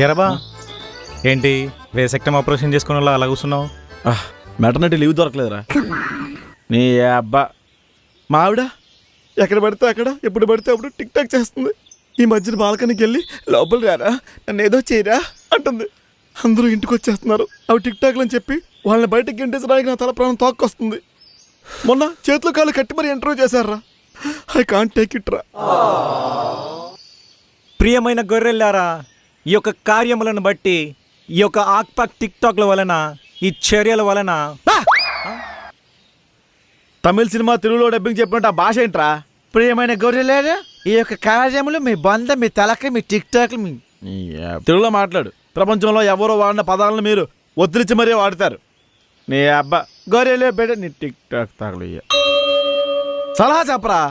ఎరబా ఏంటి వేసెక్టమ్ ఆపరేషన్ చేసుకున్న వాళ్ళు అలా కూర్చున్నావు? మెటర్నిటీ లీవ్ దొరకలేదురా. నీ అబ్బా మా ఆవిడ ఎక్కడ పడితే అక్కడ ఎప్పుడు పడితే అప్పుడు టిక్ టాక్ చేస్తుంది. ఈ మధ్యన బాల్కనీకి వెళ్ళి లోపల రారా నన్ను ఏదో చేయరా అంటుంది. అందరూ ఇంటికి వచ్చేస్తున్నారు అవి టిక్ టాక్లు అని చెప్పి వాళ్ళని బయటకు గెంటేసడానికి నా తల ప్రాణం తోక్కొస్తుంది. మొన్న చేతులు కాళ్ళు కట్టి మరి ఇంటర్వ్యూ చేశారా. ఐ కాంట్ టేక్ ఇట్ రా. ప్రియమైన గొర్రెల్లారా, ఈ యొక్క కార్యములను బట్టి ఈ యొక్క ఆక్పాక్ టిక్ టాక్ల వలన ఈ చర్యల వలన తమిళ సినిమా తెలుగులో డబ్బింగ్ చెప్పినట్టు ఆ భాష ఏంట్రా? ప్రియమైన గొర్రెలారా, ఈ యొక్క కార్యములు మీ బంధం, మీ తలక, మీ టిక్ టాక్లు మీ తెలుగులో మాట్లాడు. ప్రపంచంలో ఎవరో వాడిన పదాలను మీరు ఒత్తిరించి మరీ వాడతారు. నీ అబ్బా గొర్రెలే బెడ నీ టిక్ టాక్ తాగలు సలహా చెప్పరా.